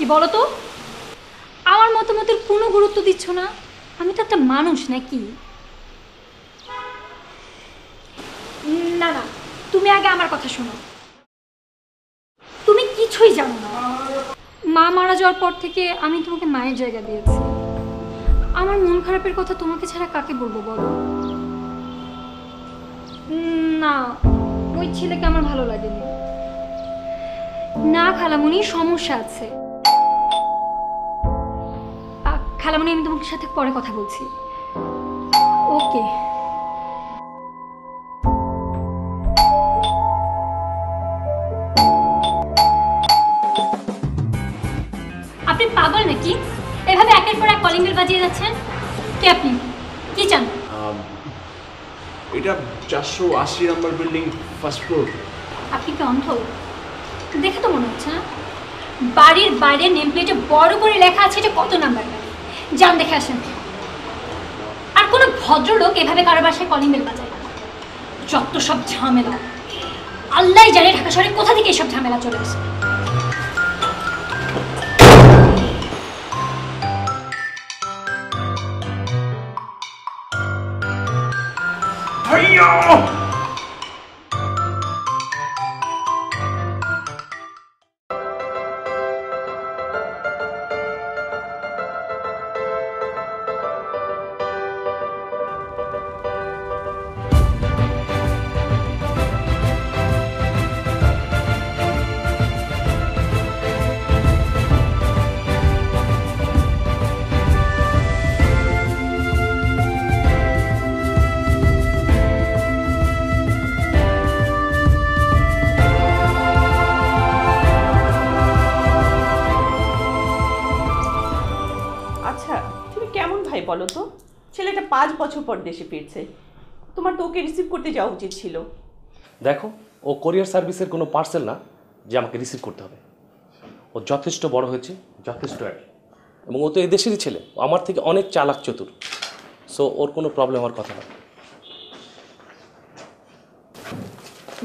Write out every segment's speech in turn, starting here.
নাকি বলো তো? আমার মতামতের কোনো গুরুত্ব দিচ্ছ না? আমি তো একটা মানুষ নাকি? না না, তুমি আগে আমার কথা শোনো। তুমি কিছুই জানো না। মা মারা যাওয়ার পর থেকে আমি তোমাকে মায়ের জায়গা দিয়েছি। আমার মন খারাপের কথা তোমাকে ছাড়া কাকে বলবো বলো? না, ওই ছেলেকে আমার ভালো লাগেনি। না খালামণি, সমস্যা আছে। খালামণি, আমি তোমার সাথে পরে কথা বলছি। ওকে। আপনি পাগল নাকি? এভাবে একের পর এক কলিং বেল বাজিয়ে যাচ্ছেন। কে আপনি? কি চান? এটা 480 নম্বর বিল্ডিং, ফার্স্ট ফ্লোর। আপনি কি অন্ধ? দেখে তো মনে হচ্ছে না। বাড়ির বাইরে নেম প্লেটে বড় করে লেখা আছে এটা কত নাম্বার বাড়ি। যান দেখে আসেন। আর কোনো ভদ্রলোক এভাবে কারো বাসায় কলিং বেল বাজায় না। যত সব ঝামেলা, আল্লাহই জানে ঢাকা শহরে কোথা থেকে এসব ঝামেলা চলে আসে। বলো তো, ছেলেটা 5 বছর পর দেশে ফিরছে, তোমার তো ওকে রিসিভ করতে যাওয়া উচিত ছিল। দেখো, ও কোরিয়ার সার্ভিসের কোনো পার্সেল না যে আমাকে রিসিভ করতে হবে। ও যথেষ্ট বড় হয়েছে, যথেষ্ট অ্যাডাল্ট, এবং ও তো এই দেশেরই ছেলে। আমার থেকে অনেক চালাক চতুর। সো ওর কোনো প্রবলেম হওয়ার কথা না।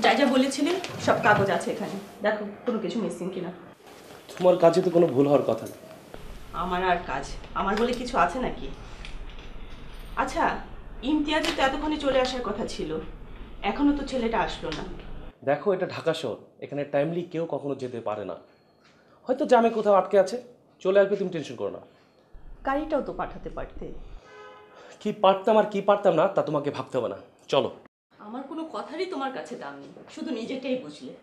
যা যা বলেছিলেন সব কাগজ আছে এখানে, দেখো কোনো কিছু মিসিং কিনা। তোমার কাছে তো কোনো ভুল হওয়ার কথা না। আমার আর কাজ, আমার বলে কিছু আছে নাকি? আচ্ছা, ইমতিয়াজে তো এতক্ষণে চলে আসার কথা ছিল, এখনো তো ছেলেটা আসলো না। দেখো, এটা ঢাকা শহর, এখানে টাইমলি কেউ কখনো যেতে পারে না। হয়তো জামে কোথাও আটকে আছে, চলে আসবে, তুমি টেনশন করো না। গাড়িটাও তো পাঠাতে পারতে। কি পারতাম আর কি পারতাম না তা তোমাকে ভাবতে হবে না, চলো। আমার কোনো কথারই তোমার কাছে দাম নেই, শুধু নিজেটাই বুঝলে।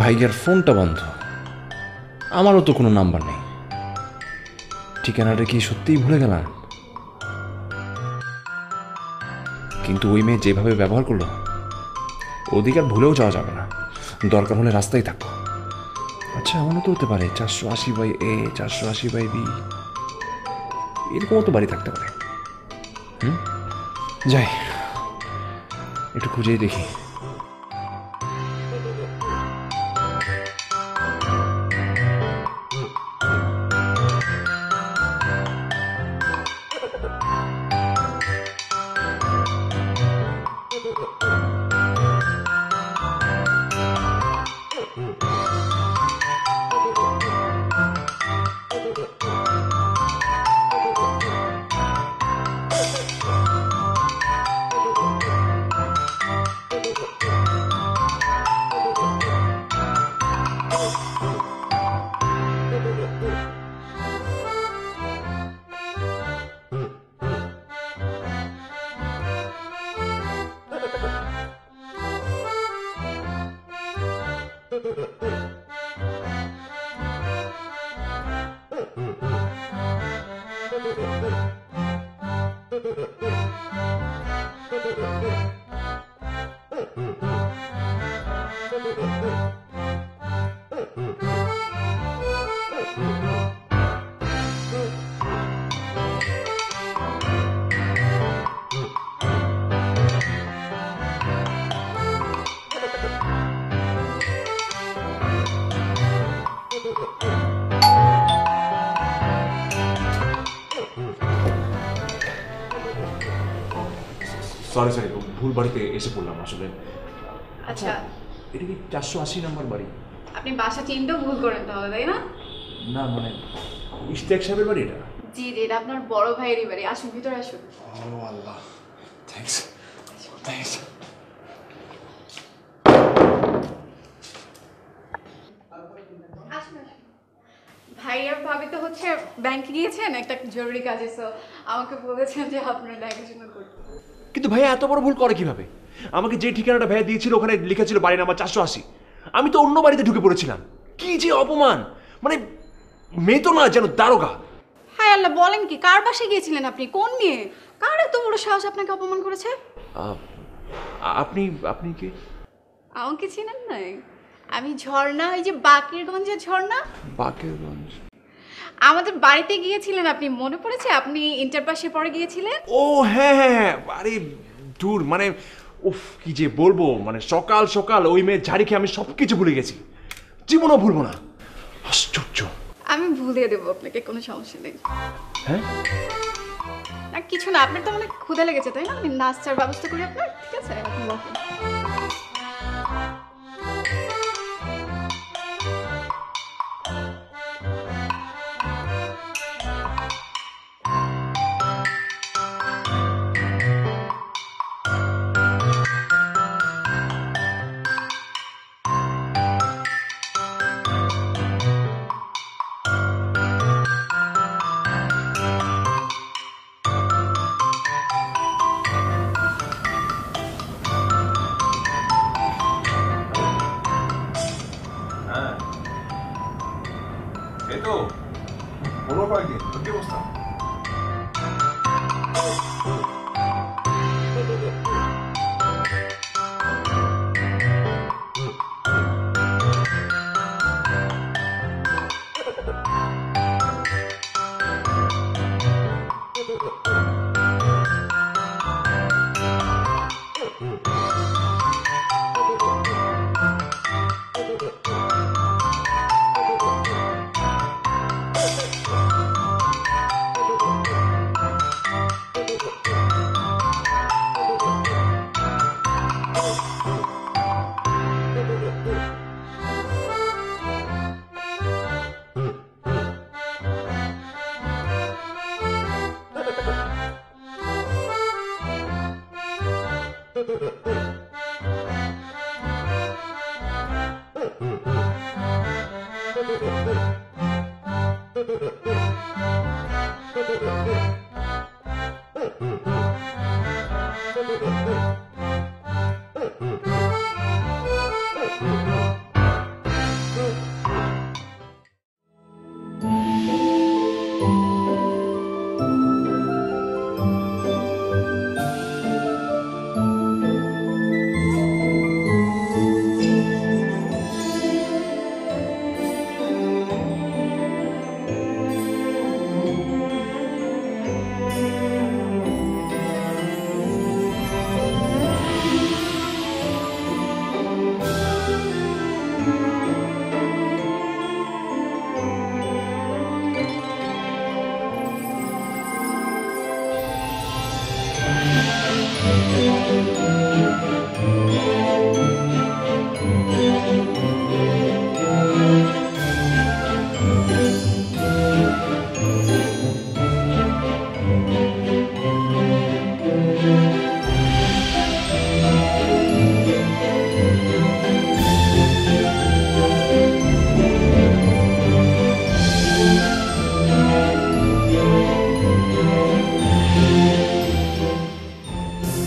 ভাইয়ার ফোনটা বন্ধ, আমারও তো কোনো নাম্বার নেই। ঠিকানাটা কি সত্যিই ভুলে গেলাম? কিন্তু ওই মেয়ে যেভাবে ব্যবহার করলো, ওদিকে আর ভুলেও যাওয়া যাবে না, দরকার হলে রাস্তায় থাকবো। আচ্ছা, এমনও তো হতে পারে 480/A, 480/B, এরকমও তো বাড়ি থাকতে পারে। যাই, একটু খুঁজেই দেখি। সরি সরি, ভুল বাড়িতে এসে পড়লাম আসলে। আচ্ছা, এটা কি 480 নম্বর বাড়ি? আপনি বাসা চিনতেও ভুল করেন তাহলে, তাই না? না মানে ইশতিয়াক সাহেবের বাড়ি এটা? জি জি, এটা আপনার বড় ভাইয়েরই বাড়ি। আসুন, ভিতরে আসুন। ও আল্লাহ, থ্যাঙ্কস থ্যাঙ্কস। ভাই আর ভাবি তো হচ্ছে ব্যাংকে গিয়েছেন একটা জরুরি কাজে, সো আমাকে বলেছেন যে আপনার দেখাশোনা করতে। কিন্তু ভাইয়া এত বড় ভুল করে কিভাবে? আমাকে যে ঠিকানাটা ভাইয়া দিয়েছিল ওখানে লেখা ছিল বাড়ি নাম্বার 480। আমি তো অন্য বাড়িতে ঢুকে পড়েছিলাম। কি যে অপমান! মানে মেয়ে তো না, যেন দারোগা। হায় আল্লাহ, বলেন কি? কার বাসায় গিয়েছিলেন আপনি? কোন মেয়ে? কার এত বড় সাহস আপনাকে অপমান করেছে? আপনি আপনি কি? আমাকে চিনেন নাই? আমি ঝর্ণা, এই যে বাকেরগঞ্জের ঝর্ণা। বাকেরগঞ্জ? আমাদের বাড়িতে গিয়েছিলেন আপনি, মনে পড়েছে? আপনি ইন্টার পাসে পড়ে গিয়েছিলেন। ও হ্যাঁ হ্যাঁ হ্যাঁ, আরে দূর, মানে উফ কি যে বলবো, মানে সকাল সকাল ওই মেয়ে ঝাড়ি খেয়ে আমি সব কিছু ভুলে গেছি। জীবনও ভুলবো না। আশ্চর্য। আমি ভুলিয়ে দেবো আপনাকে, কোনো সমস্যা নেই। হ্যাঁ না কিছু না, আপনার তো অনেক ক্ষুধা লেগেছে তাই না? আমি নাস্তার ব্যবস্থা করি আপনার, ঠিক আছে? এখন বসুন। এই তো বলো কয়েকদিন, কি অবস্থা?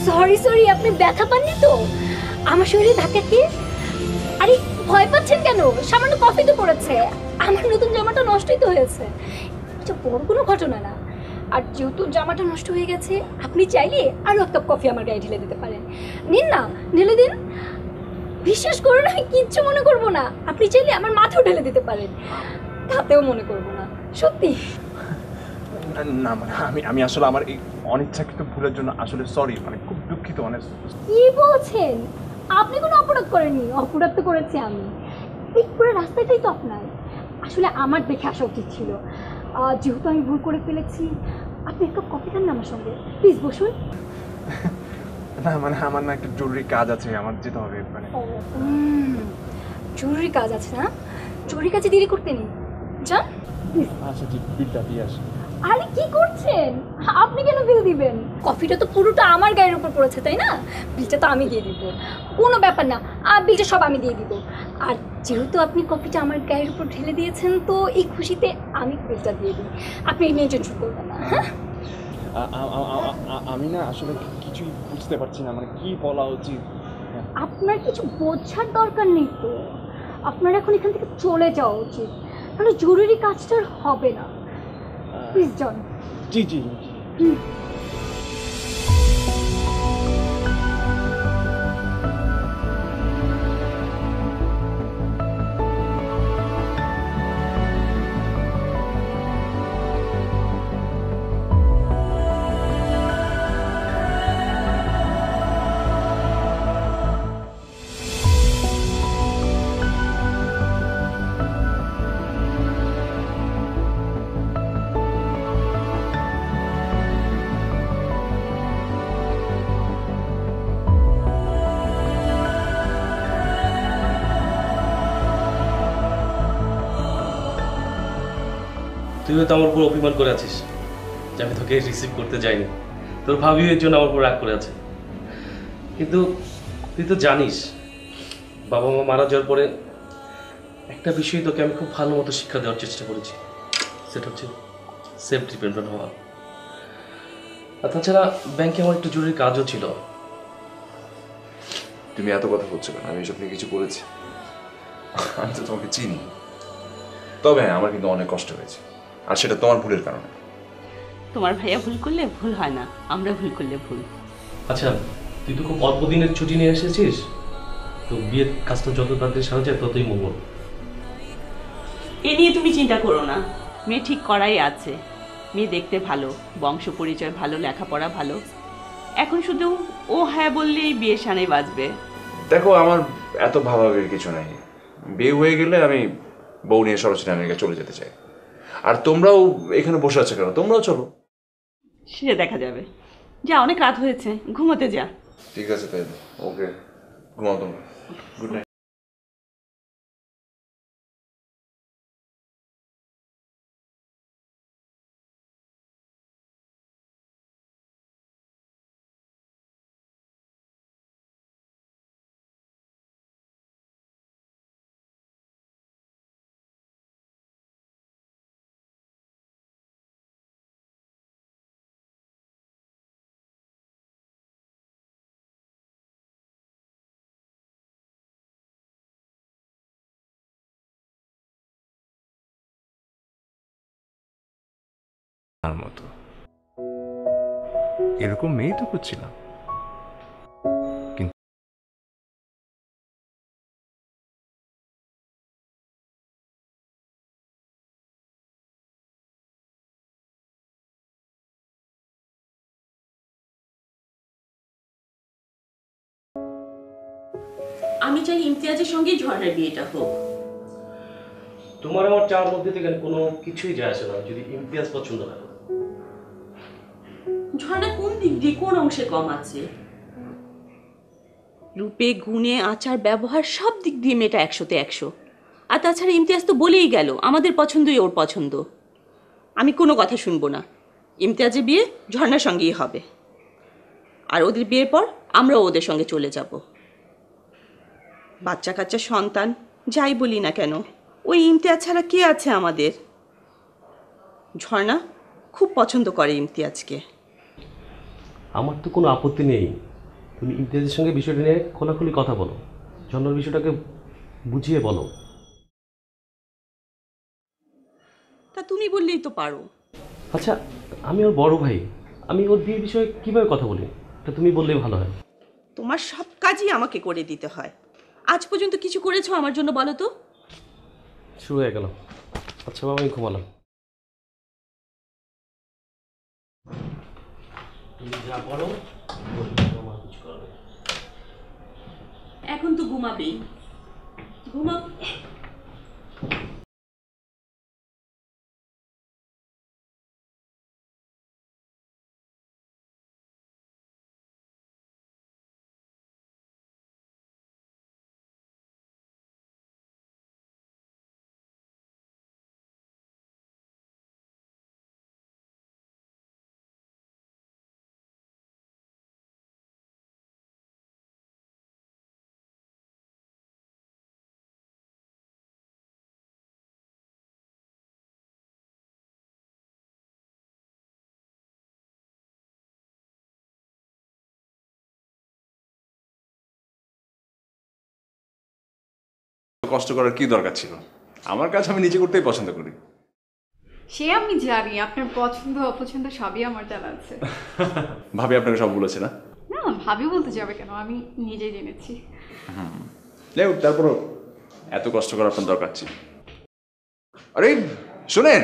সরি সরি, আপনি ব্যথা পাননি তো? আমার শরীরে ধাক্কা কি? আরে ভয় পাচ্ছেন কেন? সামান্য কফি তো পড়েছে। আমার নতুন জামাটা নষ্টই তো হয়েছে, এটা বড় কোনো ঘটনা না। আর যেহেতু জামাটা নষ্ট হয়ে গেছে, আপনি চাইলে আরও এক কাপ কফি আমার গায়ে ঢেলে দিতে পারেন। নিন না, ঢেলে দিন। বিশ্বাস করুন, আমি কিচ্ছু মনে করবো না। আপনি চাইলে আমার মাথাও ঢেলে দিতে পারেন, তাতেও মনে করবো না, সত্যি। না মানে আমি আসলে আমার এই অনিচ্ছাকৃত ভুলের জন্য আসলে সরি, মানে খুব দুঃখিত। অনেক কি বলছেন? আপনি কোনো অপরাধ করেননি, অপরাধ তো করেছি আমি। এই পুরো রাস্তাটাই তো আপনার। আসলে আমার দেখে আসা উচিত ছিল। যেহেতু আমি ভুল করে ফেলেছি, আপনি একটা কফি খান না আমার সঙ্গে, প্লিজ বসুন। না মানে আমার না একটা জরুরি কাজ আছে, আমার যেতে হবে মানে। জরুরি কাজ আছে না? জরুরি কাজে দেরি করতে নেই, যান। আচ্ছা ঠিক, বিলটা দিয়ে আসি। আরে কি করছেন? আপনি কেন বিল দিবেন? কফিটা তো পুরোটা আমার গায়ের উপর পড়েছে, তাই না? বিলটা তো আমি দিয়ে দিব, কোনো ব্যাপার না। বিলটা সব আমি দিয়ে দিব। আর যেহেতু আপনি কফিটা আমার গায়ের উপর ঢেলে দিয়েছেন, তো এই খুশিতে আমি বিলটা দিয়ে দিই। আপনি নিয়ে টেনশন করবেন না, হ্যাঁ? আমি না আসলে কিছুই বুঝতে পারছি না, মানে কি বলা উচিত। আপনার কিছু বোঝার দরকার নেই তো। আপনার এখন এখান থেকে চলে যাওয়া উচিত, তাহলে জরুরি কাজটা আর হবে না। প্লিজ যান। জি জি। তুই হয়তো আমার উপর অভিমান করে আছিস যে আমি তোকে রিসিভ করতে যাইনি, তোর ভাবি এর জন্য আমার উপর রাগ করে আছে। কিন্তু তুই তো জানিস বাবা মা মারা যাওয়ার পরে একটা বিষয় তোকে আমি খুব ভালো মতো শিক্ষা দেওয়ার চেষ্টা করেছি, সেটা হচ্ছে সেলফ ডিপেন্ডেন্ট হওয়া। আর তাছাড়া ব্যাংকে আমার একটু জরুরি কাজও ছিল। তুমি এত কথা বলছো কেন? আমি এসব নিয়ে কিছু করেছি? আমি তো তোমাকে চিনি। তবে হ্যাঁ, আমার কিন্তু অনেক কষ্ট হয়েছে, আর সেটা তোমার ভুলের কারণে। তোমার ভাইয়া ভুল করলে ভুল হয় না, আমরা ভুল করলে ভুল। আচ্ছা, তুই তো খুব অল্প দিনের ছুটি নিয়ে এসেছিস, তো বিয়ের কাজটা যত তাড়াতাড়ি সারা যায় ততই মঙ্গল। এ নিয়ে তুমি চিন্তা করো না, মেয়ে ঠিক করাই আছে। মেয়ে দেখতে ভালো, বংশ পরিচয় ভালো, লেখাপড়া ভালো। এখন শুধু ও হ্যাঁ বললেই বিয়ে সানাই বাজবে। দেখো, আমার এত ভাবাবের কিছু নাই। বিয়ে হয়ে গেলে আমি বউ নিয়ে সরাসরি আমেরিকা চলে যেতে চাই। আর তোমরাও এখানে বসে আছো কেন? তোমরাও চলো। সে দেখা যাবে। যা, অনেক রাত হয়েছে, ঘুমোতে যা। ঠিক আছে তাহলে, ওকে, ঘুমাও তোমরা। Good night. তার মতো এরকম মেয়ে তো খুঁজছিলাম, কিন্তু আমি চাই ইমতিয়াজের সঙ্গেই ঝর্ণার বিয়েটা হোক। তোমার আমার চার মধ্যে থেকে কোনো কিছুই যায় আসে না যদি ইমতিয়াজ পছন্দ হয়। ঝর্ণা কোন দিক দিয়ে, কোন অংশে কম আছে? রূপে, গুণে, আচার, ব্যবহার সব দিক দিয়ে মেয়েটা 100-তে 100। আর তাছাড়া ইমতিয়াজ তো বলেই গেল আমাদের পছন্দই ওর পছন্দ। আমি কোনো কথা শুনবো না। ইমতিয়াজের বিয়ে ঝর্ণার সঙ্গেই হবে, আর ওদের বিয়ের পর আমরাও ওদের সঙ্গে চলে যাব। বাচ্চা কাচ্চা সন্তান যাই বলি না কেন, ওই ইমতিয়াজ ছাড়া কে আছে আমাদের? ঝর্ণা খুব পছন্দ করে ইমতিয়াজকে। আমার তো কোনো আপত্তি নেই, তুমি ইমতিয়াজের সঙ্গে বিষয়টা নিয়ে খোলাখুলি কথা বলো, ঝর্ণার বিষয়টাকে বুঝিয়ে বলো। তা তুমি বললেই তো পারো। আচ্ছা, আমি ওর বড় ভাই, আমি ওর বিয়ের বিষয়ে কীভাবে কথা বলি এটা তুমি বললেই ভালো হয়। তোমার সব কাজই আমাকে করে দিতে হয়। আজ পর্যন্ত কিছু করেছো আমার জন্য বলো তো? শুরু হয়ে গেল। আচ্ছা বাবা, আমি ঘুমালাম। তুমি যা করো এখন তো ঘুমাবেই, ঘুমাও। কষ্ট করার কি দরকার ছিল? আমার কাজ আমি নিজে করতেই পছন্দ করি। সে আমি জানি, আপনার পছন্দ অপছন্দ সবই আমার জানা আছে। ভাবি আপনাকে সব বলেছে না? না, ভাবি বলতে যাবে কেন, আমি নিজেই জেনেছি। যাই হোক, তারপরও এত কষ্ট করার আপনার দরকার ছিল। আরে শোনেন,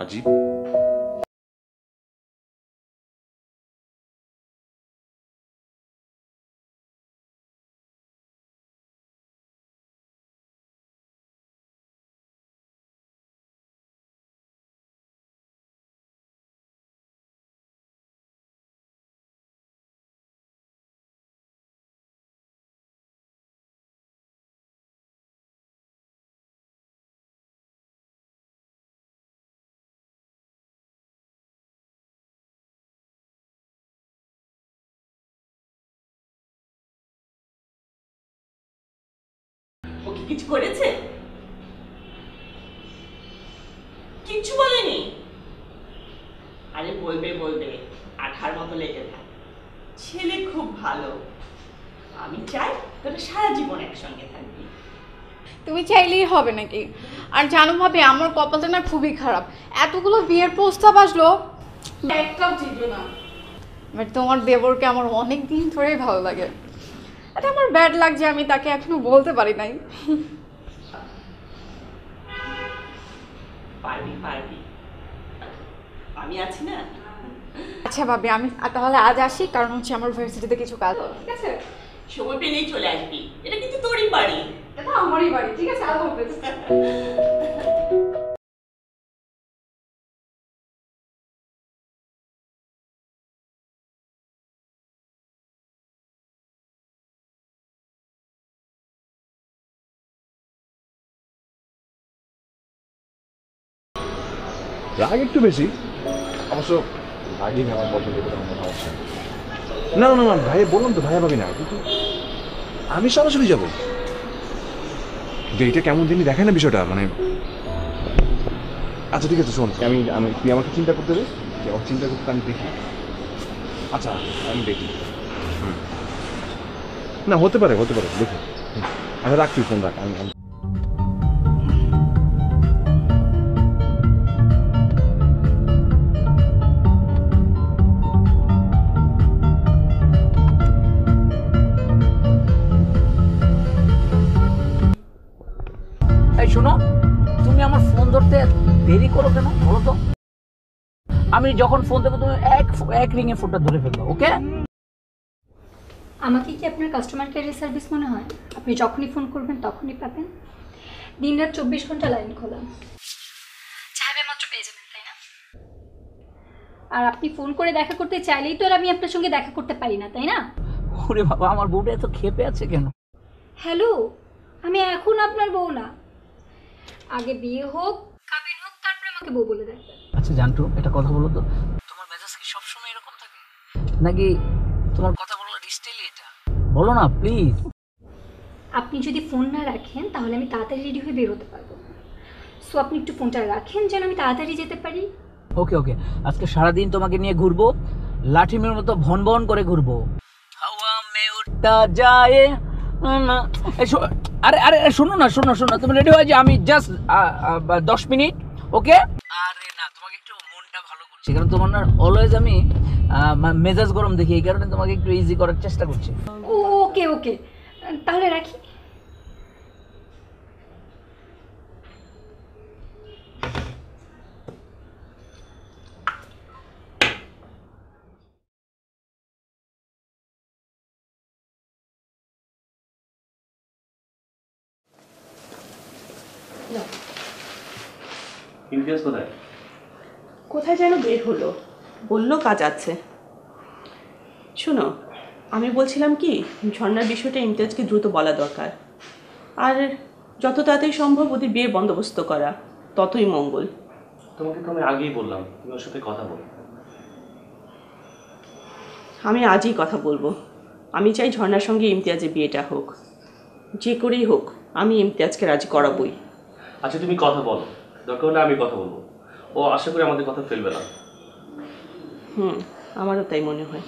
আজিব। ও কি কিছু করেছে? কিচ্ছু বলেনি? আরে বলবে বলবে, আঠার মতো লেগে থাক। ছেলে খুব ভালো, আমি চাই তোরা সারা জীবন একসঙ্গে থাকবি। তুমি চাইলেই হবে নাকি? আর জানো ভাবে, আমার কপালটা না খুবই খারাপ। এতগুলো বিয়ের প্রস্তাব আসলো, একটাও জিতলো না। বাট তোমার দেবরকে আমার অনেক দিন ধরেই ভালো লাগে। এটা আমার ব্যাড লাগছে, আমি তাকে এখনো বলতে পারি নাই। পারবি পারবি, আমি আছি না। আচ্ছা ভাবি, আমি তাহলে আজ আসি, কারণ হচ্ছে আমার ভার্সিটিতে কিছু কাজ হবে। ঠিক আছে, সময় পেলেই চলে আসবি, এটা কিন্তু তোরই বাড়ি। এটা আমারই বাড়ি। ঠিক আছে, আল্লাহ হাফেজ। রাগ একটু বেশি, অবশ্য রাগই আমার পছন্দ করে আমার সমস্যা। না না না ভাই, বললাম তো ভাইয়া ভাবি না, কিন্তু আমি সরাসরি যাবো। কিন্তু এইটা কেমন দিনই দেখে না বিষয়টা, মানে আচ্ছা ঠিক আছে শোন, আমি আমি তুই আমাকে চিন্তা করতে দে, চিন্তা করতে আমি দেখি। আচ্ছা আমি দেখি। না হতে পারে দেখি। আচ্ছা রাখ, তুই ফোন রাখ, আমি এই শোনো, তুমি আমার ফোন ধরতে দেরি করো কেন বলো তো? আমি যখন ফোন দেবো তুমি এক রিংয়ে ফোনটা ধরে ফেলবো, ওকে? আমাকে কি আপনার কাস্টমার কেয়ারের সার্ভিস মনে হয়? আপনি যখনই ফোন করবেন তখনই পাবেন। দিনরাত 24 ঘন্টা লাইন খোলা, চাইবে মাত্র পেয়ে যাবেন, তাই না? আর আপনি ফোন করে দেখা করতে চাইলেই তো আর আমি আপনার সঙ্গে দেখা করতে পারি না, তাই না? ওরে বাবা, আমার বউটা এত ক্ষেপে আছে কেন? হ্যালো, আমি এখন আপনার বউ না। আগে বিয়ে হোক, কাবিন হোক, তারপরে আমাকে বউ বলে ডাকবেন। আচ্ছা জানটু, এটা কথা বলো তো, তোমার মেজাজ কি সবসময় এরকম থাকে, নাকি তোমার কথা বলার স্টাইলই এটা? বলো না প্লিজ। আপনি যদি ফোন না রাখেন তাহলে আমি তাড়াতাড়ি রেডি হয়ে বের হতে পারবো না। সো আপনি একটু ফোনটা রাখেন যেন আমি তাড়াতাড়ি যেতে পারি। ওকে ওকে, আজকে সারাদিন তোমাকে নিয়ে ঘুরবো, লাঠিমের মতো ভন ভন করে ঘুরবো। হাওয়া মে উঠতা যায় না। আরে আরে শোনো না, শোনো, তুমি রেডি হয়ে যাও, আমি জাস্ট 10 মিনিট, ওকে? আরে না, তোমাকে একটু মনটা ভালো করছি, কারণ তোমার না অলওয়েজ আমি মেজাজ গরম দেখি, এই কারণে তোমাকে একটু ইজি করার চেষ্টা করছি। ওকে ওকে, তাহলে রাখি। ইমতিয়াজ কোথায়? কোথায় যেন বের হলো, বললো কাজ আছে। শোনো, আমি বলছিলাম কি, ঝর্ণার বিষয়টা ইমতিয়াজকে দ্রুত বলা দরকার। আর যত তাড়াতাড়ি সম্ভব ওদের বিয়ে বন্দোবস্ত করা, ততই মঙ্গল। তোমাকে তো আমি আগেই বললাম তুমি ওর সাথে কথা বলো। আমি আজই কথা বলবো। আমি চাই ঝর্ণার সঙ্গে ইমতিয়াজের বিয়েটা হোক, যে করেই হোক আমি ইমতিয়াজকে রাজি করাবই। আচ্ছা তুমি কথা বলো, দরকার হলে আমি কথা বলবো। ও আশা করি আমাদের কথা ফেলবে না। আমারও তাই মনে হয়।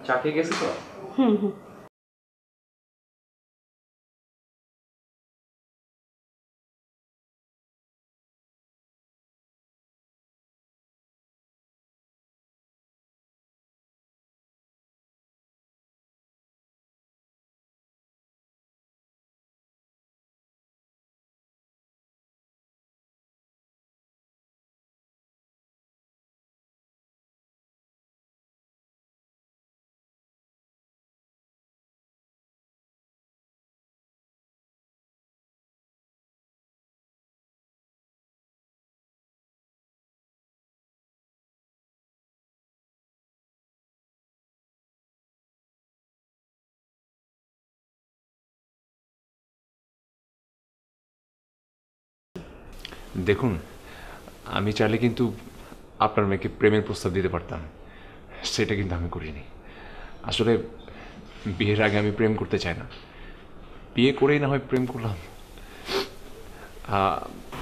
চা খেয়ে গেছি তো? হুম। দেখুন, আমি চাইলে কিন্তু আপনার মেয়েকে প্রেমের প্রস্তাব দিতে পারতাম, সেটা কিন্তু আমি করিনি। আসলে বিয়ের আগে আমি প্রেম করতে চাই না, বিয়ে করেই না হয় প্রেম করলাম।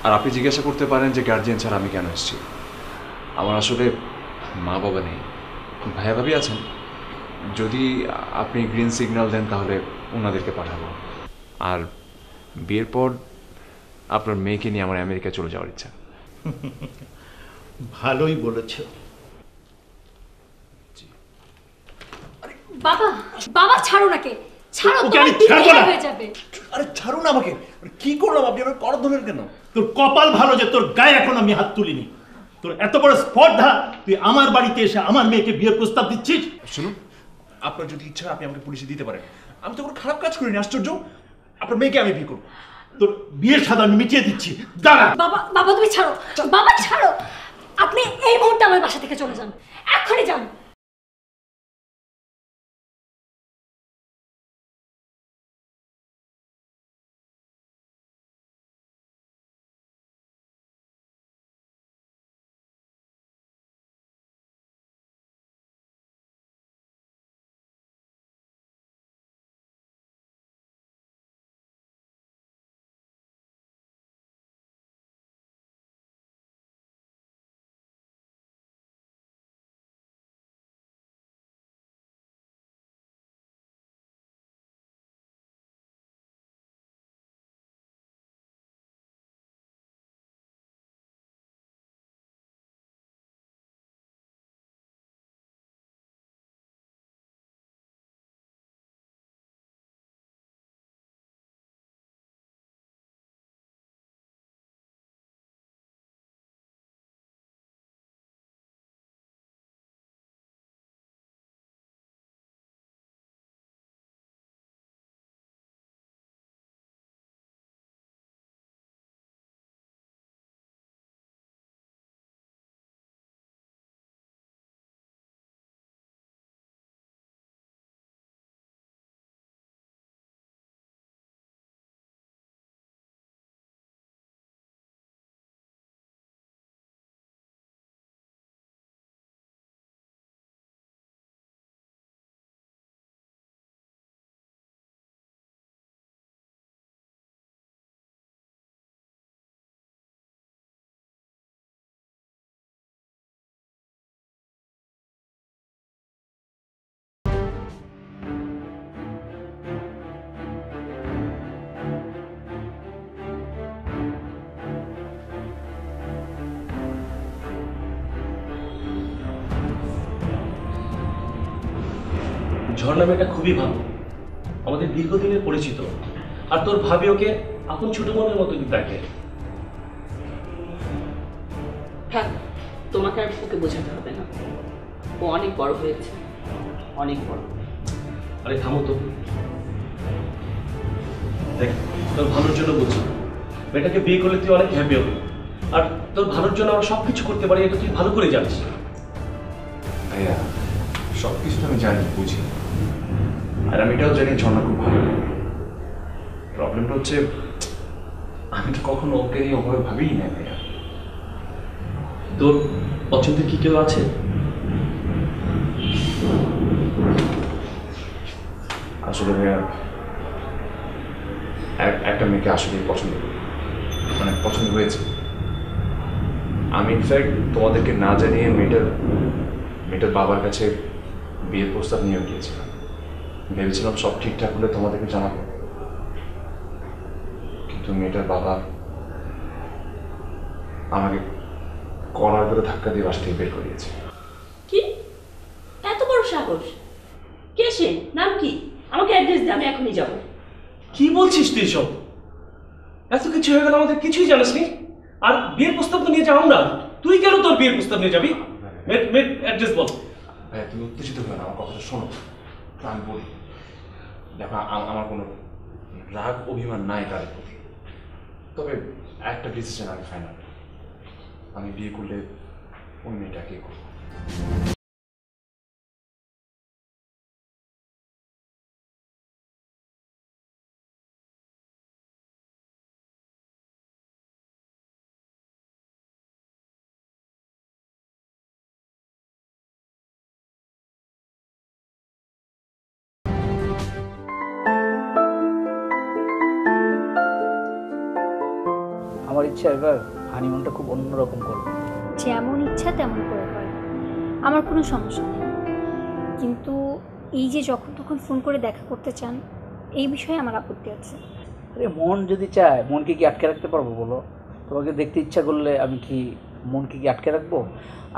আর আপনি জিজ্ঞাসা করতে পারেন যে গার্জিয়ান ছাড়া আমি কেন এসেছি। আমার আসলে মা বাবা নেই, ভাইয়া ভাবি আছেন। যদি আপনি গ্রিন সিগন্যাল দেন তাহলে ওনাদেরকে পাঠাবো। আর বিয়ের পর আপনার মেয়েকে নিয়ে আমার আমেরিকা চলে যাওয়ার ইচ্ছা। ভালোই বলেছ। বাবা, বাবা ছাড়ো নাকে, ছাড়ো, ওকে তোমার আমি বিয়ে ছাড়বো না। হয়ে যাবে। আরে ছাড়ুন আমাকে, কি করলাম? আপনি আমার করদ ধরলেন কেন? তোর কপাল ভালো যে তোর গায়ে এখন আমি হাত তুলিনি। তোর এত বড় স্পর্ধা, তুই আমার বাড়িতে এসে আমার মেয়েকে বিয়ের প্রস্তাব দিচ্ছিস। শুনুন, আপনার যদি ইচ্ছা আপনি আমাকে পুলিশে দিতে পারেন, আমি তো কোনো খারাপ কাজ করিনি। আশ্চর্য, আপনার মেয়েকে আমি বিয়ে করবো। তোর বিয়ের সাথে আমি মিটিয়ে দিচ্ছি, দাঁড়া। বাবা, বাবা তুমি ছাড়ো, বাবা ছাড়ো। আপনি এই মুহূর্তে আমার বাসা থেকে চলে যান, এক্ষুনি যান। ঝর্ণা মেয়েটা খুবই ভালো, আমাদের দীর্ঘদিনের পরিচিত। আর তোর ভাবি ওকে আপন ছোট বোনের মতো দেখে। হ্যাঁ, তোমাকে আর ওকে বোঝাতে হবে না, ও অনেক বড় হয়েছে, অনেক বড়। আরে থামো তো, দেখ তোর ভালোর জন্য বলছি, মেয়েটাকে বিয়ে করলে তুই অনেক হ্যাপি হবে। আর তোর ভালোর জন্য আমরা সবকিছু করতে পারি, এটা তুই ভালো করে জানিস। ভাইয়া, সব কিছু তো আমি জানি, বুঝি। আর আমি এটাও জানি ঝর্ণা খুব ভালো। প্রবলেমটা হচ্ছে আমি তো কখনো ওকে নিয়ে ওভাবে ভাবিই না ভাইয়া। তোর পছন্দের কি কেউ আছে? আসলে ভাইয়া, একটা মেয়েকে আসলে পছন্দ করি, মানে পছন্দ হয়েছে। আমি ইনফ্যাক্ট তোমাদেরকে না জানিয়ে মেয়েটার বাবার কাছে বিয়ের প্রস্তাব নিয়ে গিয়েছিলাম। ভেবেছিলাম সব ঠিকঠাক হলে তোমাদেরকে জানাবো, কিন্তু মেয়েটার বাবা আমাকে করার করে ধাক্কা দিয়ে বাসা থেকে বের করিয়েছে। কি এত বড় সাহস? কে সে? নাম কি? আমাকে অ্যাড্রেস দে, আমি এখনই যাব। কি বলছিস তুই সব? এত কিছু হয়ে গেল, আমাদের কিছুই জানাসনি। আর বিয়ের প্রস্তাব তো নিয়ে যাও আমরা, তুই কেন তোর বিয়ের প্রস্তাব নিয়ে যাবি? অ্যাড্রেস বল। ভাইয়া, তুমি উত্তেজিত হয়ে না, আমার কথাটা শোনো। আমি বলি, দেখো আমার কোনো রাগ অভিমান নাই তার প্রতি, তবে একটা ডিসিশন আমি ফাইনাল। আমি বিয়ে করলে অন্য মেয়েটাকে করবো। আমার ইচ্ছা এবার হানিমুনটা খুব অন্যরকম করবো। যেমন ইচ্ছা তেমন করে করেন, আমার কোনো সমস্যা নেই। কিন্তু এই যে যখন তখন ফোন করে দেখা করতে চান, এই বিষয়ে আমার আপত্তি আছে। আরে মন যদি চায়, মনকে কি আটকে রাখতে পারবো বলো? তোমাকে দেখতে ইচ্ছা করলে আমি কি মনকে কি আটকে রাখবো?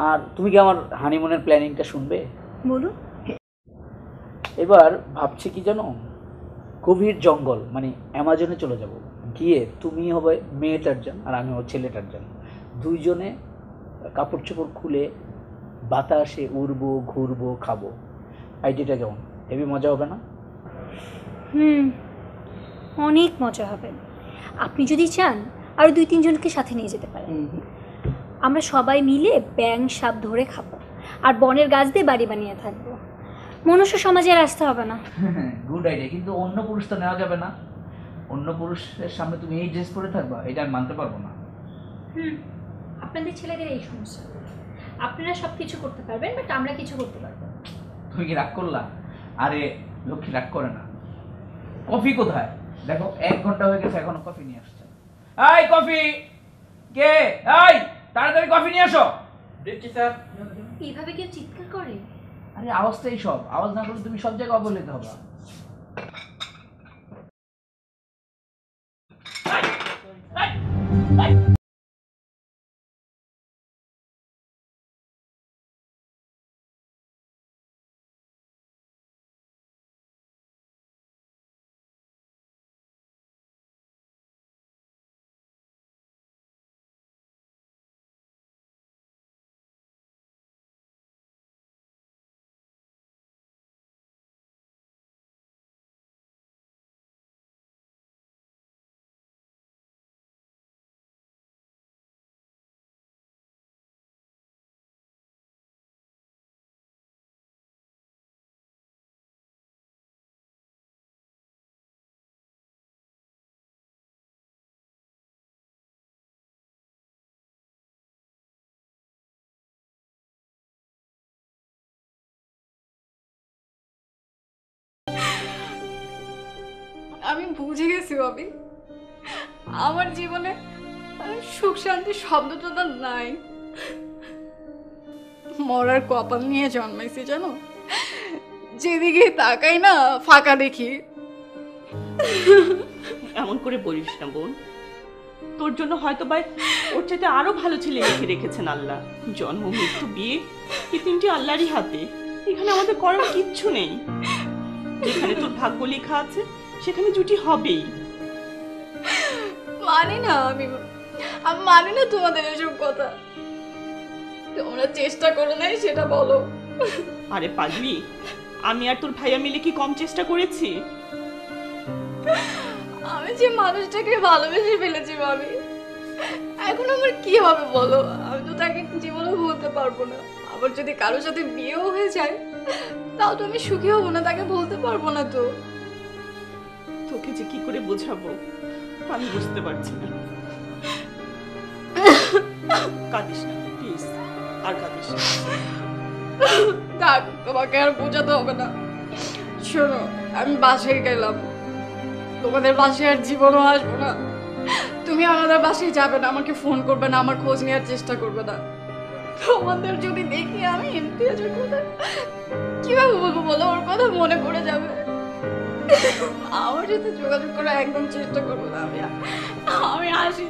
আর তুমি কি আমার হানিমুনের প্ল্যানিংটা শুনবে? বলুন। এবার ভাবছি কি জানো, গভীর জঙ্গল মানে অ্যামাজনে চলে যাব, গিয়ে তুমি হবে মেয়ে টারজান আর আমি হবো ছেলে টারজান। দুইজনে কাপড় চোপড় খুলে বাতাসে উড়বো, ঘুরবো, খাবো। আইডিয়াটা কেমন? হেবি মজা হবে না? অনেক মজা হবে। আপনি যদি চান আরও 2-3 জনকে সাথে নিয়ে যেতে পারেন। আমরা সবাই মিলে ব্যাঙ সাপ ধরে খাবো আর বনের গাছ দিয়ে বাড়ি বানিয়ে থাকবো। মনুষ্য সমাজে আর আসতে হবে না। গুড আইডিয়া, কিন্তু অন্য পুরুষ তো নেওয়া যাবে না। অন্য পুরুষের সামনে তুমি এই ড্রেস পরে থাকবা, এটা আমি মানতে পারবো না। আপনাদের ছেলেদের এই সমস্যা, আপনারা সব কিছু করতে পারবেন বাট আমরা কিছু করতে পারবো না। তুমি কি রাগ করলা? আরে লক্ষ্মী রাগ করে না। কফি কোথায়? দেখো 1 ঘন্টা হয়ে গেছে, এখনো কফি নিয়ে আসছে। এই কফি কে? এই তাড়াতাড়ি কফি নিয়ে আসো। দিচ্ছি স্যার। এইভাবে কেউ চিৎকার করে? আরে আওয়াজটাই সব, আওয়াজ না করলে তুমি সব জায়গায় অবহেলিত হবা। আমি বুঝে গেছি ভাবি, আমার জীবনে সুখ শান্তি শব্দটা তো নাই। মরার কপাল নিয়ে জন্মাইছি জানো, যেদিকে তাকাই না ফাঁকা দেখি। এমন করে বলিস না বোন, তোর জন্য হয়তো বা ওর চাইতে আরো ভালো ছেলে লিখে রেখেছেন আল্লাহ। জন্ম, মৃত্যু, বিয়ে এই 3টি আল্লাহরই হাতে। এখানে আমাদের করার কিচ্ছু নেই। যেখানে তোর ভাগ্য লেখা আছে সেখানে জুটি হবেই। মানি না আমি মানি না তোমাদের এসব কথা। তোমরা চেষ্টা করো নাই সেটা বলো। আরে পাগলি, আমি আর তোর ভাইয়া মিলে কি কম চেষ্টা করেছি? আমি যে মানুষটাকে ভালোবেসে ফেলেছি ভাবি, এখন আমার কি হবে বলো? আমি তো তাকে জীবনে ভুলতে পারবো না। আবার যদি কারোর সাথে বিয়েও হয়ে যায় তাও তো আমি সুখী হব না, তাকে বলতে পারবো না। তো তোকে যে কি করে বোঝাবো আমি বুঝতে পারছি না। কাঁদিস না প্লিজ, আর কাঁদিস না। থাক, তোমাকে আর বোঝাতে হবে না। শোনো, আমি বাসায় গেলাম, তোমাদের বাসায় আর জীবনও আসবো না। তুমি আমাদের বাসায় যাবে না, আমাকে ফোন করবে না, আমার খোঁজ নেওয়ার চেষ্টা করবে না। তোমাদের যদি দেখি আমি ইমতিয়াজের কথা কিভাবে বলবো বলো? ওর কথা মনে পড়ে যাবে। আমার সাথে যোগাযোগ করার একদম চেষ্টা করবো না। আমি আসি।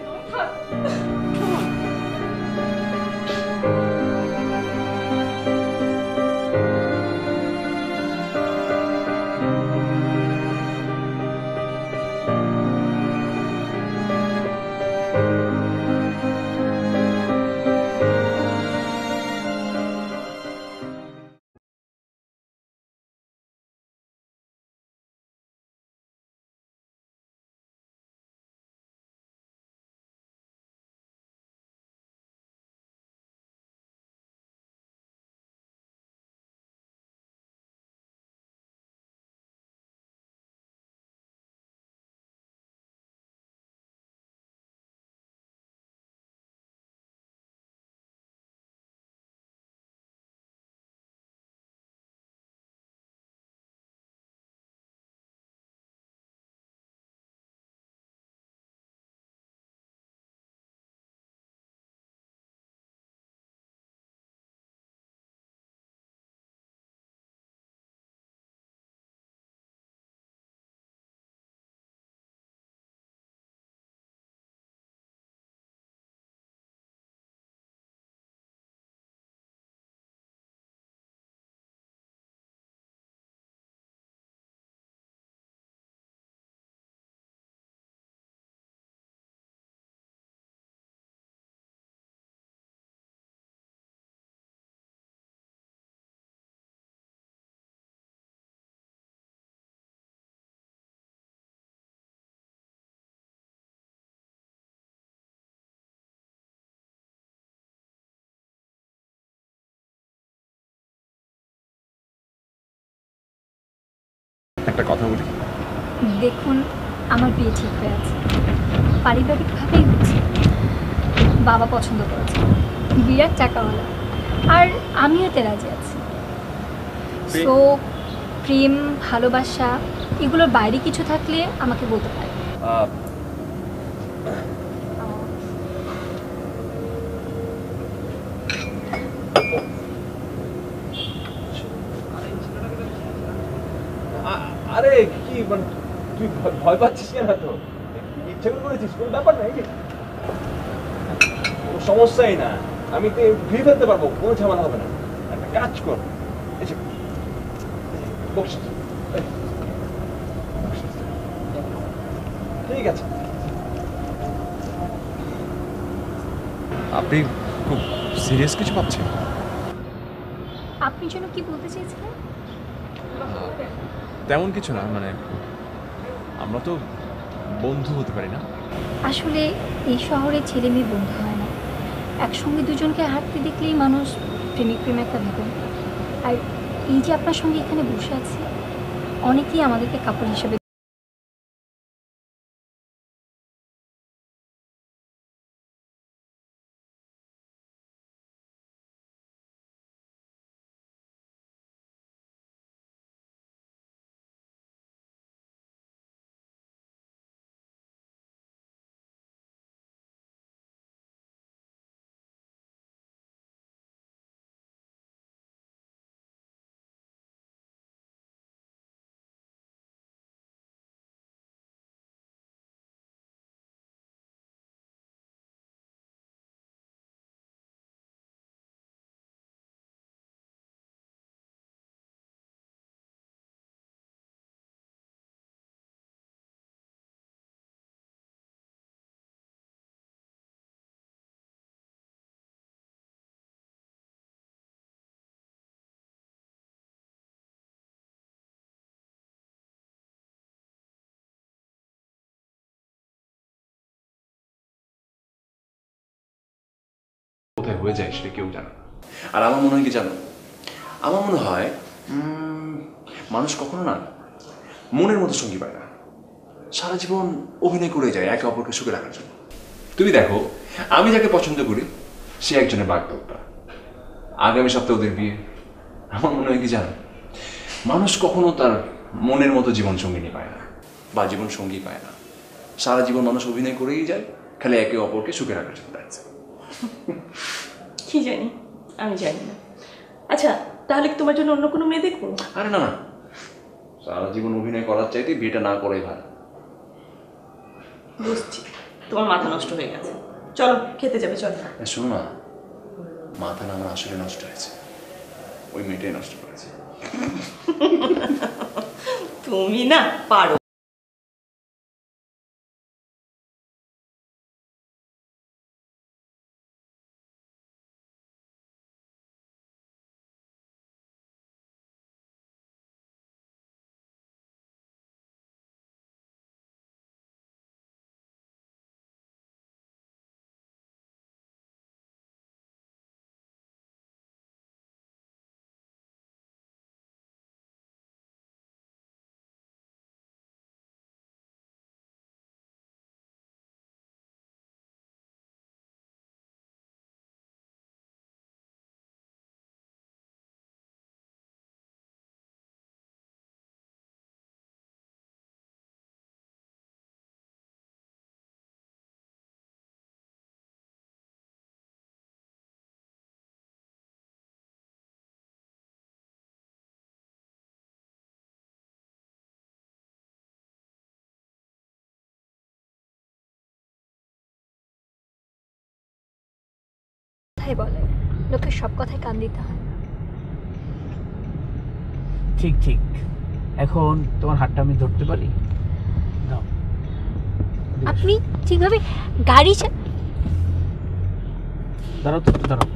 একটা কথা বলি। দেখুন, আমার বিয়ে ঠিক হয়ে আছে, পারিবারিকভাবেই হচ্ছে। বাবা পছন্দ করেছে, বিরাট টাকাওয়ালা, আর আমিও এতে রাজি আছি। সো প্রেম, ভালোবাসা এগুলোর বাইরে কিছু থাকলে আমাকে বলতে পারে। আরে কি মানে তুই ভয় পাচ্ছিস কেন? তো ইচ্ছে করে করেছিস, কোনো ব্যাপার নাই, কোনো সমস্যাই না, আমি তো ঘুরে ফেলতে পারবো, কোনো ঝামেলা হবে না। একটা কাজ কর, এসে বসিস। ঠিক আছে। আপনি খুব সিরিয়াস কিছু ভাবছেন? আপনি যেন কি বলতে চেয়েছিলেন? তেমন কিছু না, মানে আমরা তো বন্ধু হতে পারি না? আসলে এই শহরে ছেলে মেয়ে বন্ধু হয় না, একসঙ্গে দুজনকে হাঁটতে দেখলেই মানুষ প্রেমিক প্রেমিকা ভেবে। আর এই যে আপনার সঙ্গে এখানে বসে আছি, অনেকেই আমাদেরকে কাপড় হিসেবে। কোথায় হয়ে যায় সেটা কেউ জানে না। আর আমার মনে হয় কি জানো, আমার মনে হয় মানুষ কখনো না মনের মতো সঙ্গী পায় না, সারা জীবন অভিনয় করে যায় একে অপরকে সুখে রাখার জন্য। তুমি দেখো, আমি যাকে পছন্দ করি সে একজনের বাগদত্তা, আগামী সপ্তাহে ওদের বিয়ে। আমার মনে হয় কি জানো, মানুষ কখনো তার মনের মতো জীবন সঙ্গিনী পায় না বা জীবন সঙ্গী পায় না, সারা জীবন মানুষ অভিনয় করেই যায়, খালি একে অপরকে সুখে রাখার জন্য। কি জানি, আমি জানি না। আচ্ছা, তাহলে কি তোমার জন্য অন্য কোনো মেয়ে দেখবো? আরে না না, সারা জীবন অভিনয় করার চাইতে বিয়েটা না করাই ভালো। বুঝছি, তোমার মাথা নষ্ট হয়ে গেছে। চলো খেতে যাবে, চলো। শোনো না, মাথা না আমার আসলে নষ্ট হয়েছে, ওই মেয়েটাই নষ্ট করেছে। তুমি না পারো। কথাই বলে, লোকের সব কথায় কান দিতে হয় না। ঠিক ঠিক। এখন তোমার হাতটা আমি ধরতে পারি? দাও। আপনি ঠিকভাবে গাড়ি দাঁড়াও তো, দাঁড়াও।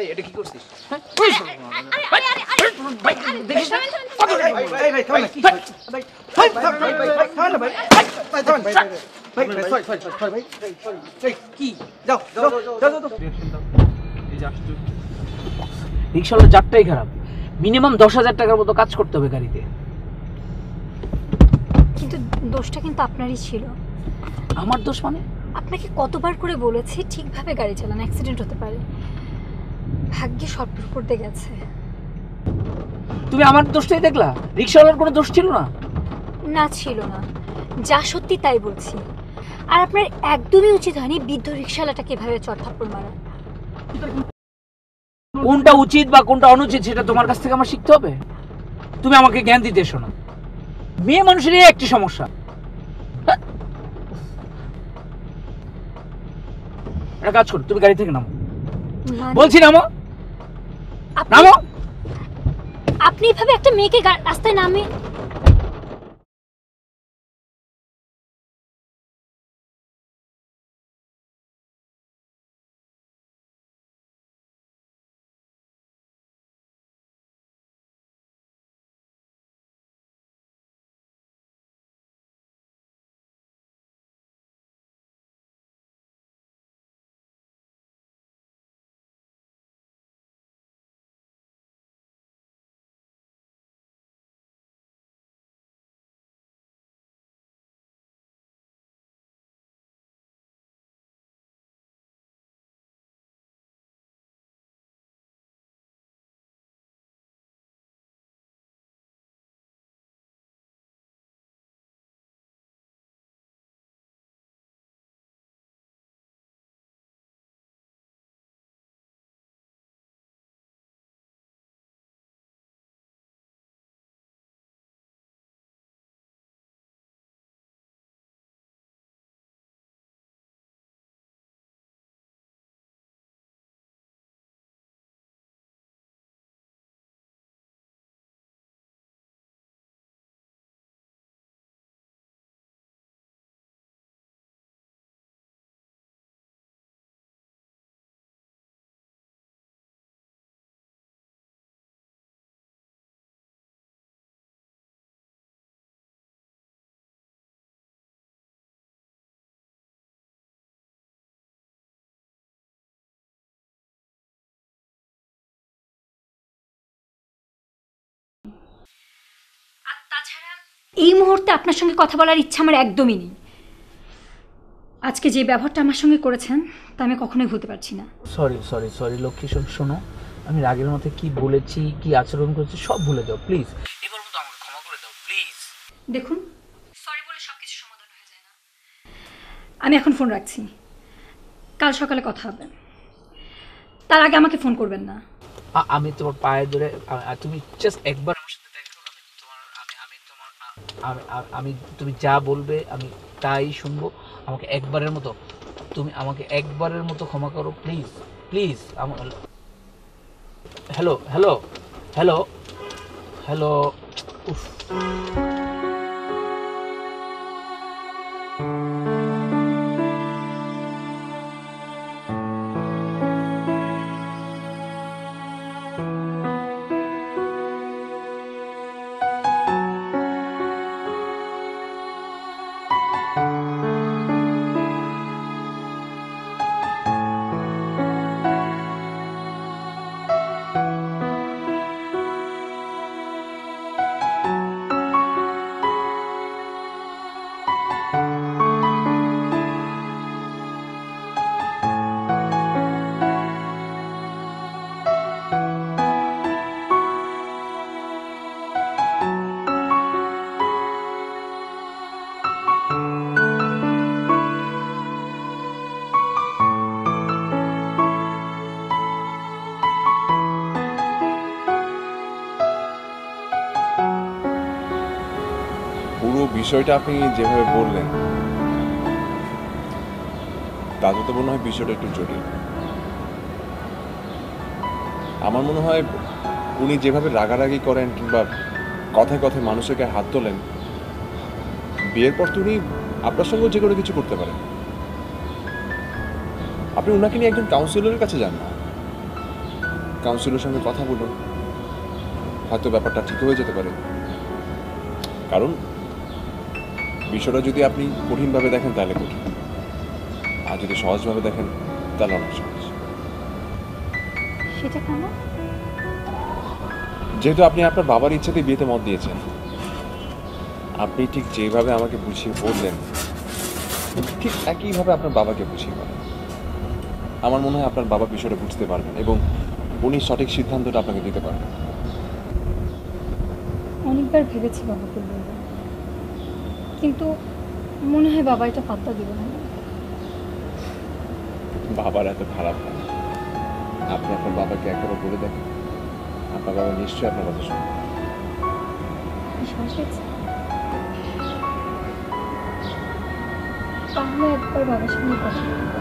এই এটা কি করছিস? কি যাও যাও যাও যাও। রিক্সাওয়ালার জাতটাই খারাপ, মিনিমাম 10,000 টাকার মতো কাজ করতে হবে গাড়িতে। কিন্তু দোষটা কিন্তু আপনারই ছিল। আমার দোষ মানে? আপনাকে কতবার করে বলেছি ঠিকভাবে গাড়ি চালান, অ্যাক্সিডেন্ট হতে পারে। ভাগ্যে শর্টকাট করতে গেছে। তুমি আমার দোষটাই দেখলা? রিক্সাওয়ালার কোনো দোষ ছিল না? না, ছিল না। যা সত্যি তাই বলছি। আর আপনার একদমই উচিত হয়নি বৃদ্ধ রিক্সাওয়ালাটাকে এভাবে চড়থাপ্পড় মারা। কোনটা উচিত বা কোনটা অনুচিত সেটা তোমার কাছ থেকে আমার শিখতে হবে। তুমি আমাকে জ্ঞান দিতে এসো না। মেয়ে মানুষের এই একটি সমস্যা। একটা কাজ করো, তুমি গাড়ি থেকে নামো। বলছি নামো, নামো। আপনি এভাবে একটা মেয়েকে রাস্তায় নামে এই মুহূর্তে আপনার সঙ্গে কথা বলার ইচ্ছা আমার একদমই নেই। আজকে যে ব্যবহারটা আমার সঙ্গে করেছেন তা আমি কখনোই ভুলতে পারছি না। সরি সরি সরি লক্ষ্মী, শোনো, আমি রাগের মধ্যে কি বলেছি, কি আচরণ করেছি সব ভুলে যাও প্লিজ। এবার মতো আমাকে ক্ষমা করে দাও প্লিজ। দেখুন, সরি বলে সবকিছু সমাধান হয়ে যায় না। আমি এখন ফোন রাখছি, কাল সকালে কথা হবে। তার আগে আমাকে ফোন করবেন না। আমি তোমার পায়ে ধরে, তুমি জাস্ট একবার আমার সাথে দেখা করো। আমি তুমি যা বলবে আমি তাই শুনবো। আমাকে একবারের মতো, তুমি আমাকে একবারের মতো ক্ষমা করো please please. Hello hello hello hello. উফ, পুরো বিষয়টা আপনি যেভাবে বললেন তাতে তো মনে হয় বিষয়টা একটু জটিল। আমার মনে হয় উনি যেভাবে রাগারাগি করেন কিংবা কথায় কথায় মানুষের গায়ে হাত তোলেন, বিয়ের পর তো উনি আপনার সঙ্গেও যে কোনো কিছু করতে পারেন। আপনি ওনাকে নিয়ে একজন কাউন্সিলরের কাছে যান না, কাউন্সিলরের সঙ্গে কথা বলুন, হয়তো ব্যাপারটা ঠিক হয়ে যেতে পারে। কারণ বিষয়টা যদি আপনি কঠিনভাবে দেখেন তাহলে কঠিন, আর যদি সহজভাবে দেখেন তাহলে অনেক সহজ। সেটা কেন? যেহেতু আপনি আপনার বাবার ইচ্ছাতে বিয়েতে মত দিয়েছেন, আপনি ঠিক যেভাবে আমাকে বুঝিয়ে বললেন ঠিক একইভাবে আপনার বাবাকে বুঝিয়ে বলেন। আমার মনে হয় আপনার বাবা বিষয়টা বুঝতে পারবেন এবং উনি সঠিক সিদ্ধান্তটা আপনাকে দিতে পারবেন। অনেকবার ভেবেছি বাবাকে বলবো, কিন্তু মনে হয় বাবা এটা পাত্তা দিবে না। বাবার এত খারাপ না, আপনি আপনার বাবাকে একবার বলে দেখেন, আপনার বাবা নিশ্চয়ই আপনার কথা শুনবেন। তাহলে একবার বাবার সঙ্গে কথা বলবো।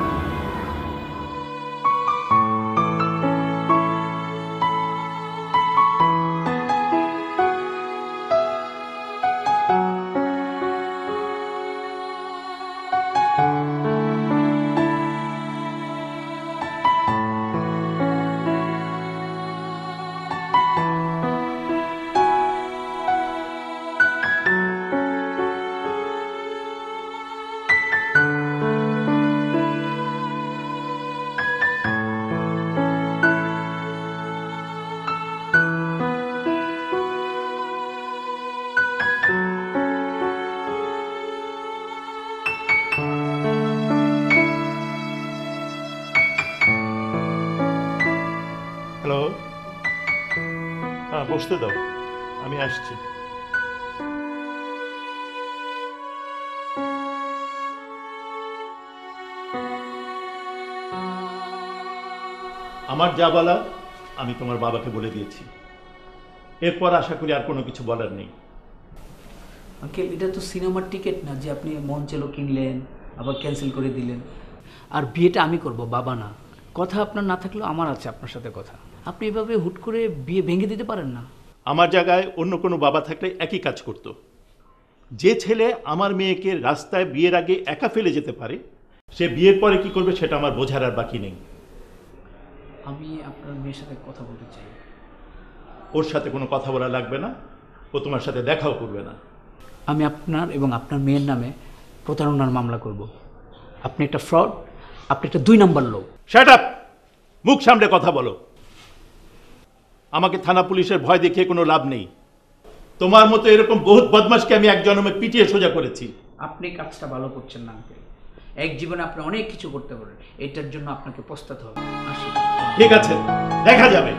হ্যালো, হ্যাঁ বসতে দাও, আমি আসছি। আমার যা বলা আমি তোমার বাবাকে বলে দিয়েছি, এরপর আশা করি আর কোনো কিছু বলার নেই। আঙ্কেল, এটা তো সিনেমার টিকিট না যে আপনি মন চেলো কিনলেন আবার ক্যান্সেল করে দিলেন। আর বিয়েটা আমি করব, বাবা না। কথা আপনার না থাকলেও আমার আছে আপনার সাথে কথা। আপনি এভাবে হুট করে বিয়ে ভেঙে দিতে পারেন না। আমার জায়গায় অন্য কোনো বাবা থাকলে একই কাজ করত। যে ছেলে আমার মেয়েকে রাস্তায় বিয়ের আগে একা ফেলে যেতে পারে, সে বিয়ের পরে কি করবে সেটা আমার বোঝার আর বাকি নেই। আমি আপনার মেয়ের সাথে কথা বলতে চাই। ওর সাথে কোনো কথা বলা লাগবে না, ও তোমার সাথে দেখাও করবে না। আমি আপনার এবং আপনার মেয়ের নামে প্রতারণার মামলা করব। আপনি একটা ফ্রড, আপনি একটা 2 নাম্বার লোক। Shut up! মুখ সামলে কথা বলো। আমাকে থানা পুলিশের ভয় দেখিয়ে কোনো লাভ নেই। তোমার মতো এরকম বহুত বদমাশকে আমি এক জন্মে পিটিয়ে সোজা করেছি। আপনি কাজটা ভালো করছেন না আঙ্কেল। এক জীবনে আপনি অনেক কিছু করতে পারেন, এটার জন্য আপনাকে পস্তাতে হবে। আসি। ঠিক আছে, দেখা যাবে।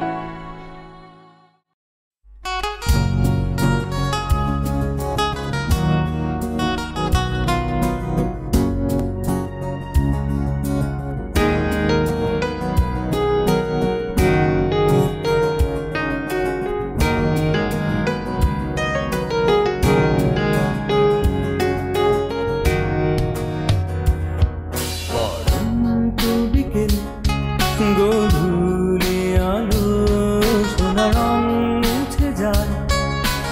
গধূলি আলো সোনা রং উঠে যায়,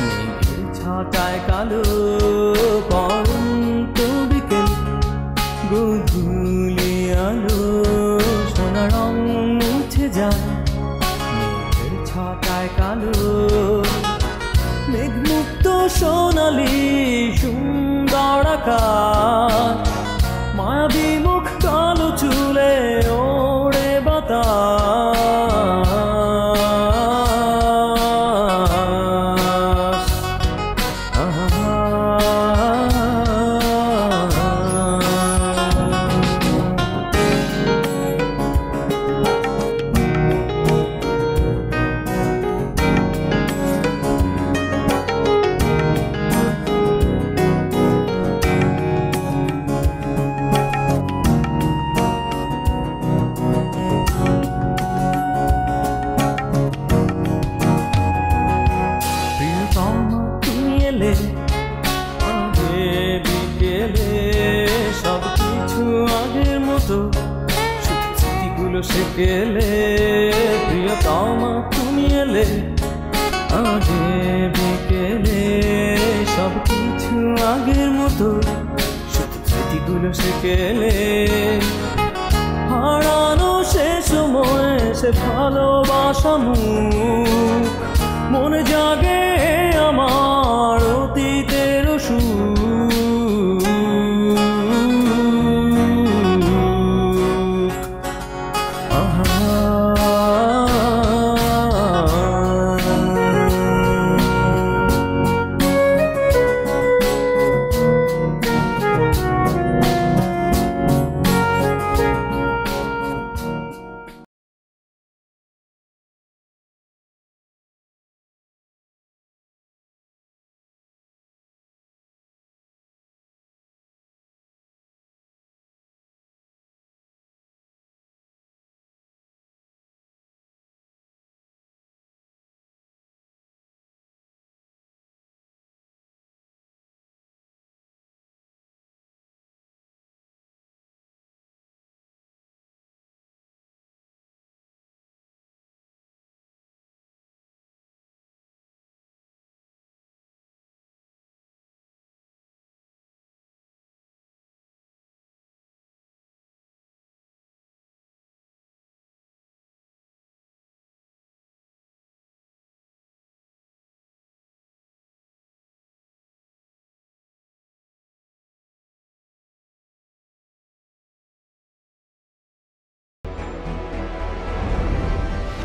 মেঘের ছাটায় কালো পরন্ত বিকেল। গধূলি আলো সোনা রং উঠে যায়, মেঘের ছাটায় কালো। মেঘমুক্ত সোনালি সুন্দর আকাশ, মায়াবী মুখ কালো চুলে ওড়ে বাতাস। প্রিয়তমা তুমি এলে আগে বিকেলে, সব কিছু আগের মতো, শুধু স্মৃতিগুলো সেকেলে। প্রিয়তমা তুমি এলে আগে বিকেলে, সব কিছু আগের মতো, শুধু স্মৃতিগুলো সেকেলে। হারানো সে সময় সে ভালোবাসা মুখ, মনে জাগে আমার অতীতের সুখ।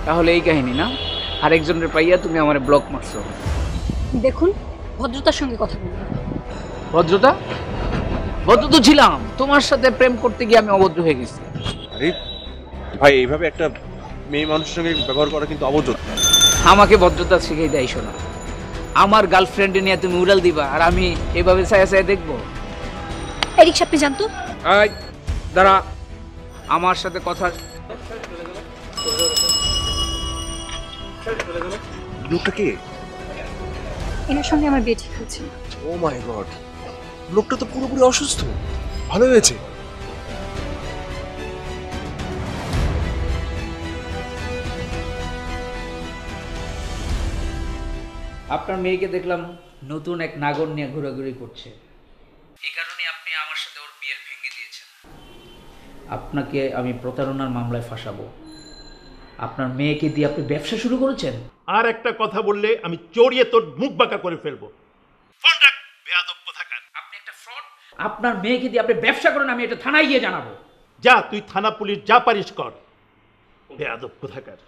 তাহলে এই কাহিনী না, আরেকজনের পাইয়া তুমি আমার ব্লক মারছো। দেখুন, ভদ্রতার সঙ্গে কথা বলুন। ভদ্রতা? ভদ্র তো ছিলাম, তোমার সাথে প্রেম করতে গিয়ে আমি অভদ্র হয়ে গেছি। আরে ভাই, এইভাবে একটা মেয়ে মানুষের সঙ্গে ব্যবহার করা কিন্তু অভদ্র। আমাকে ভদ্রতা শিখিয়ে দেয় শোনা। আমার গার্লফ্রেন্ড নিয়ে তুমি উড়াল দিবা আর আমি এভাবে ছায়া ছায়া দেখবো? এই রিক্সা আপনি জানতো? এই দাঁড়া, আমার সাথে কথা। লোকটা কে? এনার সঙ্গে আমার বিয়ে ঠিক হয়েছে। ও মাই গড, লোকটা তো পুরোপুরি অসুস্থ। ভালো হয়েছে। আপনার মেয়েকে দেখলাম নতুন এক নাগর নিয়ে ঘোরাঘুরি করছে, এই কারণে আপনি আমার সাথে ওর বিয়ের ভেঙে দিয়েছেন। আপনাকে আমি প্রতারণার মামলায় ফাঁসাবো। আপনার মেয়েকে দিয়ে আপনি ব্যবসা শুরু করেছেন। আর একটা কথা বললে আমি চড়িয়ে তোর মুখ বাঁকা করে ফেলবো। ফোন রাখ, বেয়াদব কোথাকার। আপনি একটা ফ্রড। আপনার মেয়েকে দিয়ে আপনি ব্যবসা করেন, আমি এটা থানায় গিয়ে জানাবো। যা, তুই থানা পুলিশ যা পারিস কর, বেয়াদব কোথাকার।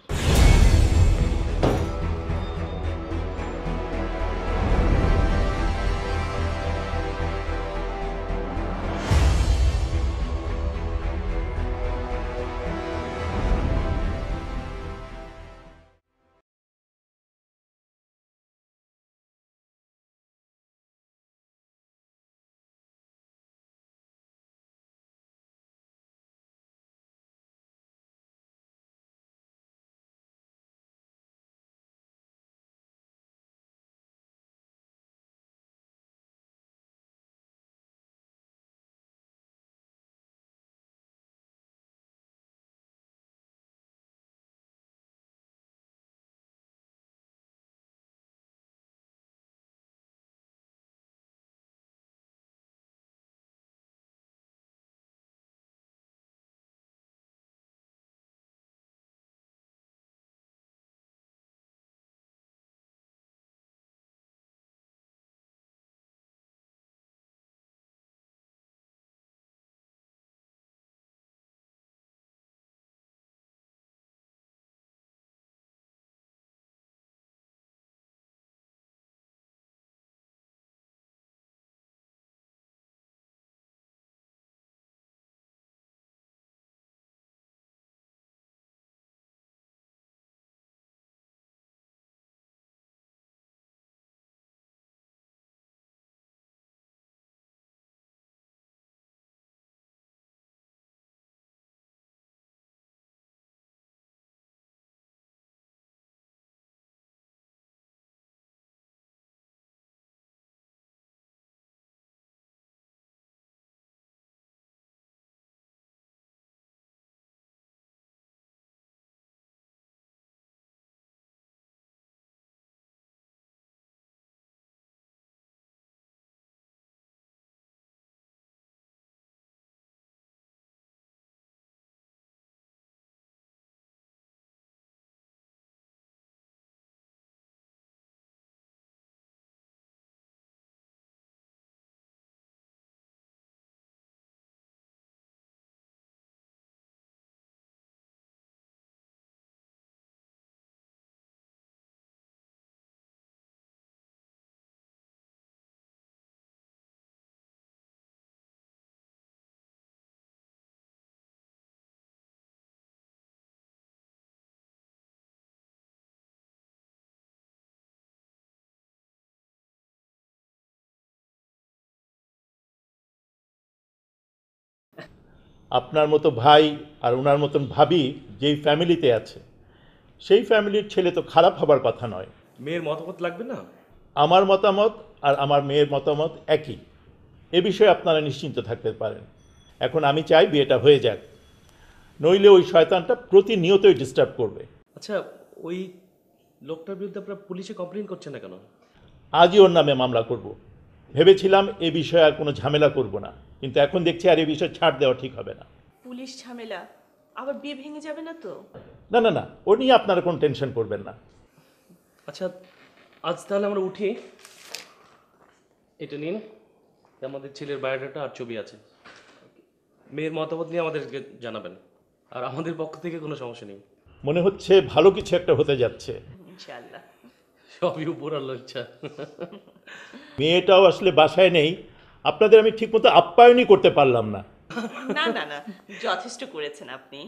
আপনার মতো ভাই আর ওনার মতন ভাবি যেই ফ্যামিলিতে আছে, সেই ফ্যামিলির ছেলে তো খারাপ হবার কথা নয়। মেয়ের মতামত লাগবে না? আমার মতামত আর আমার মেয়ের মতামত একই। এ বিষয়ে আপনারা নিশ্চিন্ত থাকতে পারেন। এখন আমি চাই বিয়েটা হয়ে যাক, নইলে ওই শয়তানটা প্রতিনিয়তই ডিস্টার্ব করবে। আচ্ছা, ওই লোকটার বিরুদ্ধে আপনারা পুলিশে কমপ্লেন করছেন না কেন? আজই ওর নামে মামলা করব। ভেবেছিলাম এ বিষয়ে আর কোনো ঝামেলা করব না, কিন্তু এখন দেখছি আর এই বিষয়ে ছাড় দেওয়া ঠিক হবে না। পুলিশ ঝামেলা? আবার বিয়ে ভেঙে যাবে না তো? না না না, ও নিয়ে আপনারা কোনো টেনশন করবেন না। আচ্ছা, আজ তাহলে আমরা উঠি। এটা নিন, আমাদের ছেলের বায়োডাটা আর ছবি আছে। মেয়ের মতামত নিয়ে আমাদেরকে জানাবেন, আর আমাদের পক্ষ থেকে কোনো সমস্যা নেই। মনে হচ্ছে ভালো কিছু একটা হতে যাচ্ছে। ইনশাআল্লাহ। সবই উপর আল্লাহর ইচ্ছা। মেয়েটাও আসলে বাসায় নেই, আপনাদের আমি ঠিকমতো আপ্যায়নই করতে পারলাম না। না না না, যথেষ্ট করেছেন আপনি।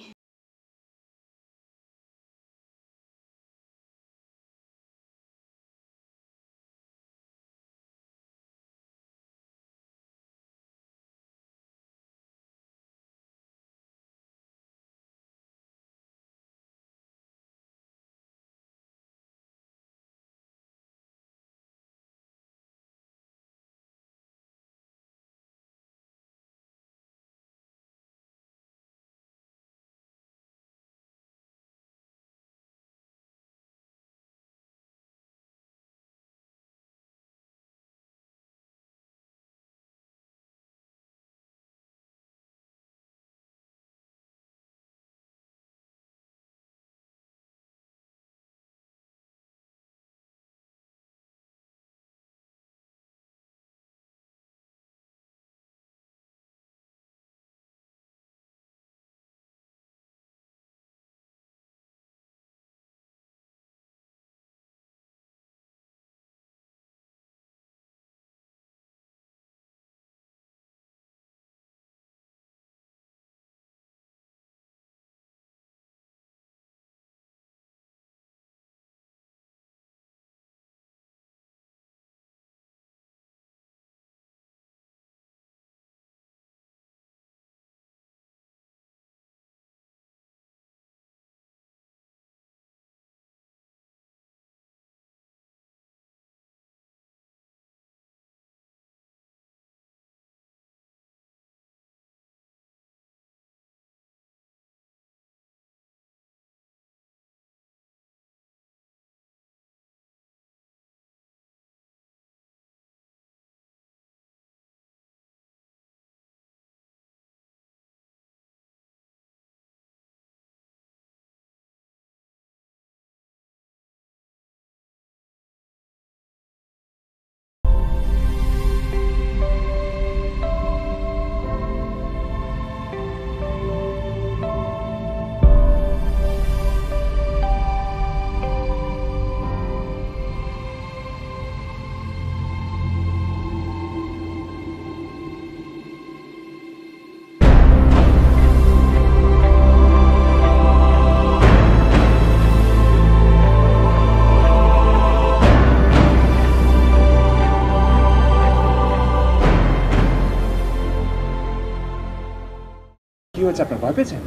কি হয়েছে, আপনার ভয় পেয়েছেন?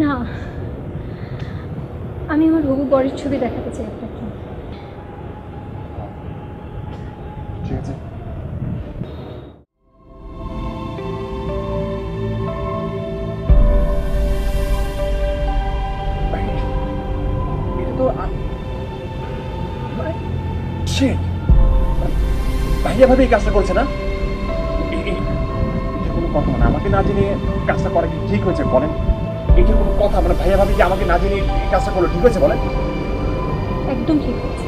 না, আমি আমার হবু বরের ছবি দেখাতে চাই আপনাকে। ঠিক আছে। এটা তো ভাইয়া ভাবে এই কাজটা করছে না? এটা কোনো কথা না, আমাকে না জেনে কাজটা করা কি ঠিক হয়েছে বলেন? এটা কোনো কথা মানে ভাইয়া ভাবি যে আমাকে না জেনে এই কাজটা করলো ঠিক হয়েছে বলেন? একদম ঠিক আছে।